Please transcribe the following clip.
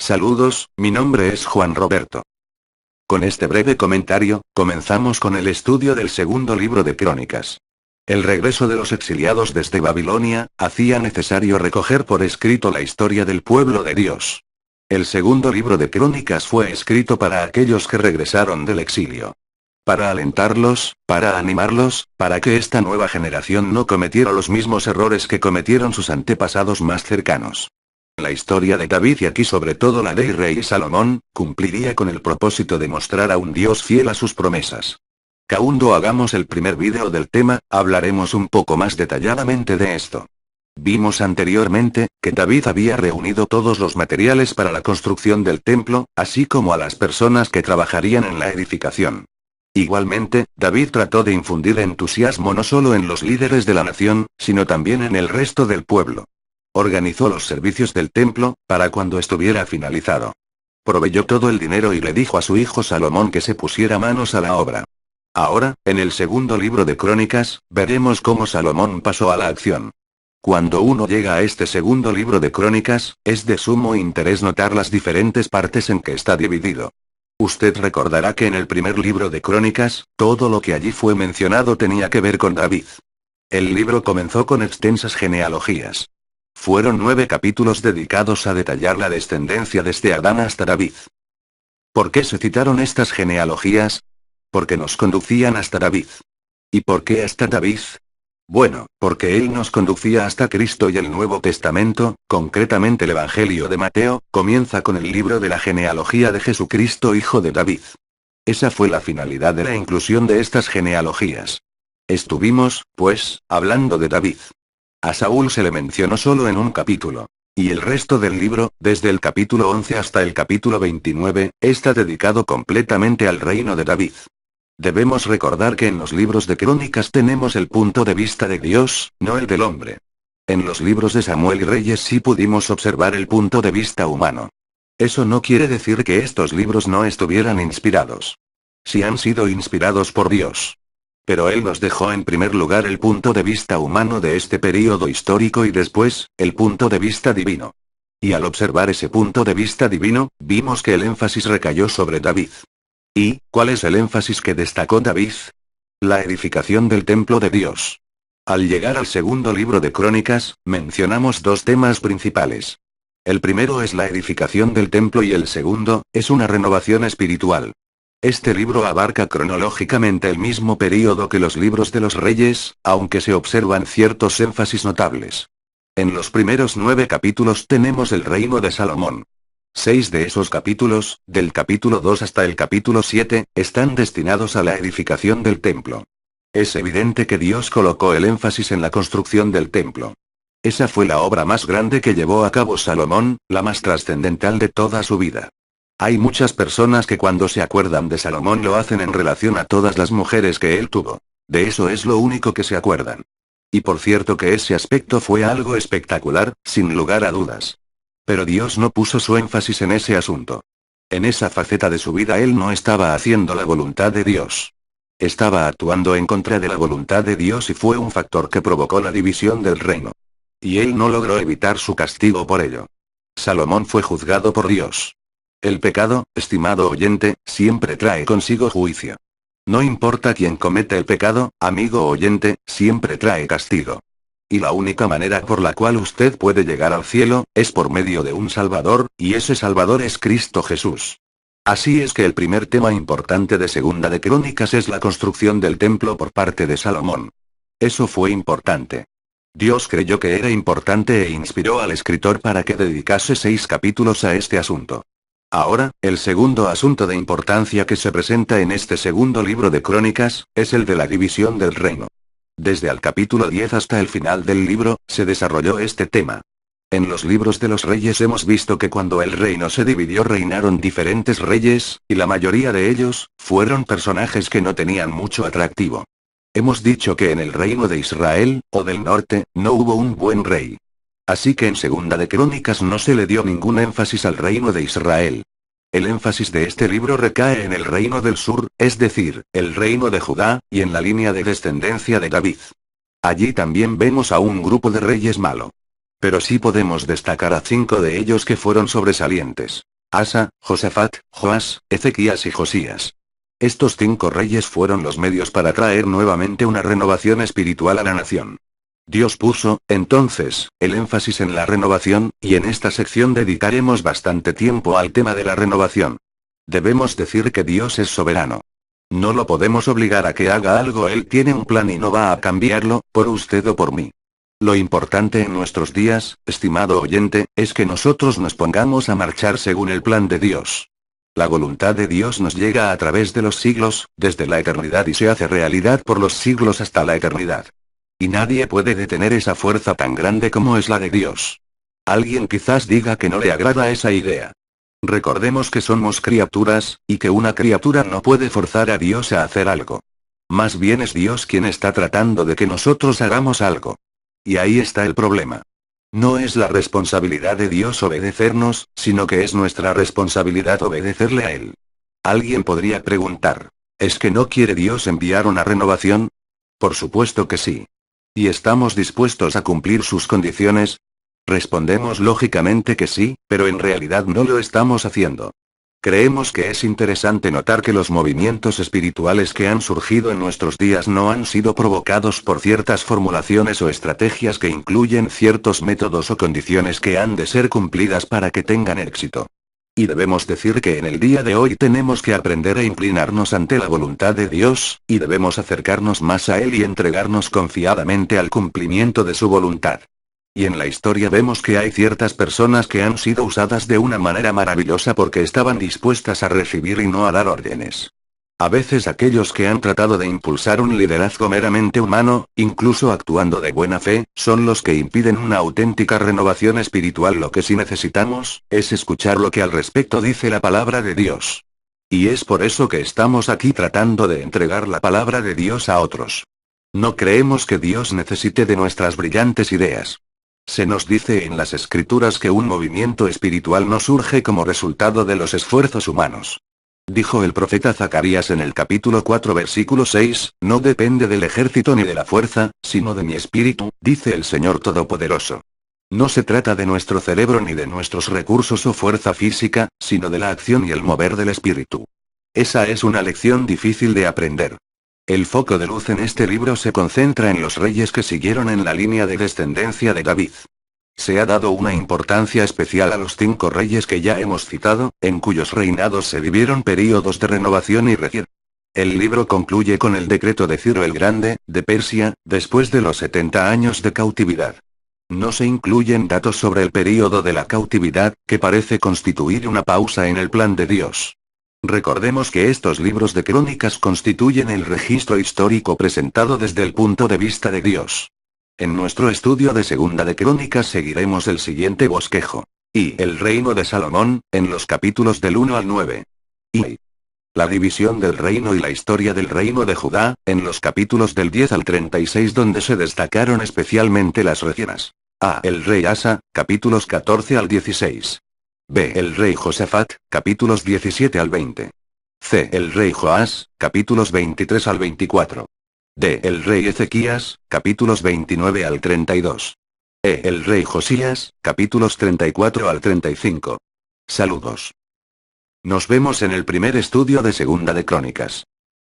Saludos, mi nombre es Juan Roberto. Con este breve comentario, comenzamos con el estudio del segundo libro de Crónicas. El regreso de los exiliados desde Babilonia, hacía necesario recoger por escrito la historia del pueblo de Dios. El segundo libro de Crónicas fue escrito para aquellos que regresaron del exilio. Para alentarlos, para animarlos, para que esta nueva generación no cometiera los mismos errores que cometieron sus antepasados más cercanos. La historia de David y aquí sobre todo la del rey Salomón, cumpliría con el propósito de mostrar a un Dios fiel a sus promesas. Cuando hagamos el primer vídeo del tema, hablaremos un poco más detalladamente de esto. Vimos anteriormente, que David había reunido todos los materiales para la construcción del templo, así como a las personas que trabajarían en la edificación. Igualmente, David trató de infundir entusiasmo no solo en los líderes de la nación, sino también en el resto del pueblo. Organizó los servicios del templo, para cuando estuviera finalizado. Proveyó todo el dinero y le dijo a su hijo Salomón que se pusiera manos a la obra. Ahora, en el segundo libro de Crónicas, veremos cómo Salomón pasó a la acción. Cuando uno llega a este segundo libro de Crónicas, es de sumo interés notar las diferentes partes en que está dividido. Usted recordará que en el primer libro de Crónicas, todo lo que allí fue mencionado tenía que ver con David. El libro comenzó con extensas genealogías. Fueron 9 capítulos dedicados a detallar la descendencia desde Adán hasta David. ¿Por qué se citaron estas genealogías? Porque nos conducían hasta David. ¿Y por qué hasta David? Bueno, porque él nos conducía hasta Cristo y el Nuevo Testamento, concretamente el Evangelio de Mateo, comienza con el libro de la genealogía de Jesucristo hijo de David. Esa fue la finalidad de la inclusión de estas genealogías. Estuvimos, pues, hablando de David. A Saúl se le mencionó solo en un capítulo. Y el resto del libro, desde el capítulo 11 hasta el capítulo 29, está dedicado completamente al reino de David. Debemos recordar que en los libros de Crónicas tenemos el punto de vista de Dios, no el del hombre. En los libros de Samuel y Reyes sí pudimos observar el punto de vista humano. Eso no quiere decir que estos libros no estuvieran inspirados. Sí han sido inspirados por Dios. Pero él nos dejó en primer lugar el punto de vista humano de este período histórico y después, el punto de vista divino. Y al observar ese punto de vista divino, vimos que el énfasis recayó sobre David. ¿Y cuál es el énfasis que destacó David? La edificación del templo de Dios. Al llegar al segundo libro de Crónicas, mencionamos 2 temas principales. El primero es la edificación del templo y el segundo, es una renovación espiritual. Este libro abarca cronológicamente el mismo período que los libros de los reyes, aunque se observan ciertos énfasis notables. En los primeros 9 capítulos tenemos el reino de Salomón. 6 de esos capítulos, del capítulo 2 hasta el capítulo 7, están destinados a la edificación del templo. Es evidente que Dios colocó el énfasis en la construcción del templo. Esa fue la obra más grande que llevó a cabo Salomón, la más trascendental de toda su vida. Hay muchas personas que cuando se acuerdan de Salomón lo hacen en relación a todas las mujeres que él tuvo. De eso es lo único que se acuerdan. Y por cierto que ese aspecto fue algo espectacular, sin lugar a dudas. Pero Dios no puso su énfasis en ese asunto. En esa faceta de su vida él no estaba haciendo la voluntad de Dios. Estaba actuando en contra de la voluntad de Dios y fue un factor que provocó la división del reino. Y él no logró evitar su castigo por ello. Salomón fue juzgado por Dios. El pecado, estimado oyente, siempre trae consigo juicio. No importa quién comete el pecado, amigo oyente, siempre trae castigo. Y la única manera por la cual usted puede llegar al cielo, es por medio de un Salvador, y ese Salvador es Cristo Jesús. Así es que el primer tema importante de Segunda de Crónicas es la construcción del templo por parte de Salomón. Eso fue importante. Dios creyó que era importante e inspiró al escritor para que dedicase 6 capítulos a este asunto. Ahora, el segundo asunto de importancia que se presenta en este segundo libro de Crónicas, es el de la división del reino. Desde el capítulo 10 hasta el final del libro, se desarrolló este tema. En los libros de los reyes hemos visto que cuando el reino se dividió reinaron diferentes reyes, y la mayoría de ellos, fueron personajes que no tenían mucho atractivo. Hemos dicho que en el reino de Israel, o del norte, no hubo un buen rey. Así que en Segunda de Crónicas no se le dio ningún énfasis al reino de Israel. El énfasis de este libro recae en el reino del sur, es decir, el reino de Judá, y en la línea de descendencia de David. Allí también vemos a un grupo de reyes malo. Pero sí podemos destacar a 5 de ellos que fueron sobresalientes. Asa, Josafat, Joás, Ezequías y Josías. Estos 5 reyes fueron los medios para traer nuevamente una renovación espiritual a la nación. Dios puso, entonces, el énfasis en la renovación, y en esta sección dedicaremos bastante tiempo al tema de la renovación. Debemos decir que Dios es soberano. No lo podemos obligar a que haga algo, Él tiene un plan y no va a cambiarlo, por usted o por mí. Lo importante en nuestros días, estimado oyente, es que nosotros nos pongamos a marchar según el plan de Dios. La voluntad de Dios nos llega a través de los siglos, desde la eternidad y se hace realidad por los siglos hasta la eternidad. Y nadie puede detener esa fuerza tan grande como es la de Dios. Alguien quizás diga que no le agrada esa idea. Recordemos que somos criaturas, y que una criatura no puede forzar a Dios a hacer algo. Más bien es Dios quien está tratando de que nosotros hagamos algo. Y ahí está el problema. No es la responsabilidad de Dios obedecernos, sino que es nuestra responsabilidad obedecerle a Él. Alguien podría preguntar, ¿es que no quiere Dios enviar una renovación? Por supuesto que sí. ¿Y estamos dispuestos a cumplir sus condiciones? Respondemos lógicamente que sí, pero en realidad no lo estamos haciendo. Creemos que es interesante notar que los movimientos espirituales que han surgido en nuestros días no han sido provocados por ciertas formulaciones o estrategias que incluyen ciertos métodos o condiciones que han de ser cumplidas para que tengan éxito. Y debemos decir que en el día de hoy tenemos que aprender a inclinarnos ante la voluntad de Dios, y debemos acercarnos más a Él y entregarnos confiadamente al cumplimiento de su voluntad. Y en la historia vemos que hay ciertas personas que han sido usadas de una manera maravillosa porque estaban dispuestas a recibir y no a dar órdenes. A veces aquellos que han tratado de impulsar un liderazgo meramente humano, incluso actuando de buena fe, son los que impiden una auténtica renovación espiritual. Lo que sí necesitamos, es escuchar lo que al respecto dice la palabra de Dios. Y es por eso que estamos aquí tratando de entregar la palabra de Dios a otros. No creemos que Dios necesite de nuestras brillantes ideas. Se nos dice en las Escrituras que un movimiento espiritual no surge como resultado de los esfuerzos humanos. Dijo el profeta Zacarías en el capítulo 4 versículo 6, no depende del ejército ni de la fuerza, sino de mi espíritu, dice el Señor Todopoderoso. No se trata de nuestro cerebro ni de nuestros recursos o fuerza física, sino de la acción y el mover del espíritu. Esa es una lección difícil de aprender. El foco de luz en este libro se concentra en los reyes que siguieron en la línea de descendencia de David. Se ha dado una importancia especial a los 5 reyes que ya hemos citado, en cuyos reinados se vivieron períodos de renovación y refier. El libro concluye con el decreto de Ciro el Grande, de Persia, después de los 70 años de cautividad. No se incluyen datos sobre el período de la cautividad, que parece constituir una pausa en el plan de Dios. Recordemos que estos libros de crónicas constituyen el registro histórico presentado desde el punto de vista de Dios. En nuestro estudio de Segunda de Crónicas seguiremos el siguiente bosquejo. Y el reino de Salomón, en los capítulos del 1 al 9. Y la división del reino y la historia del reino de Judá, en los capítulos del 10 al 36, donde se destacaron especialmente las regiones. A. El rey Asa, capítulos 14 al 16. B. El rey Josafat, capítulos 17 al 20. C. El rey Joás, capítulos 23 al 24. D. El rey Ezequías, capítulos 29 al 32. E. El rey Josías, capítulos 34 al 35. Saludos. Nos vemos en el primer estudio de Segunda de Crónicas.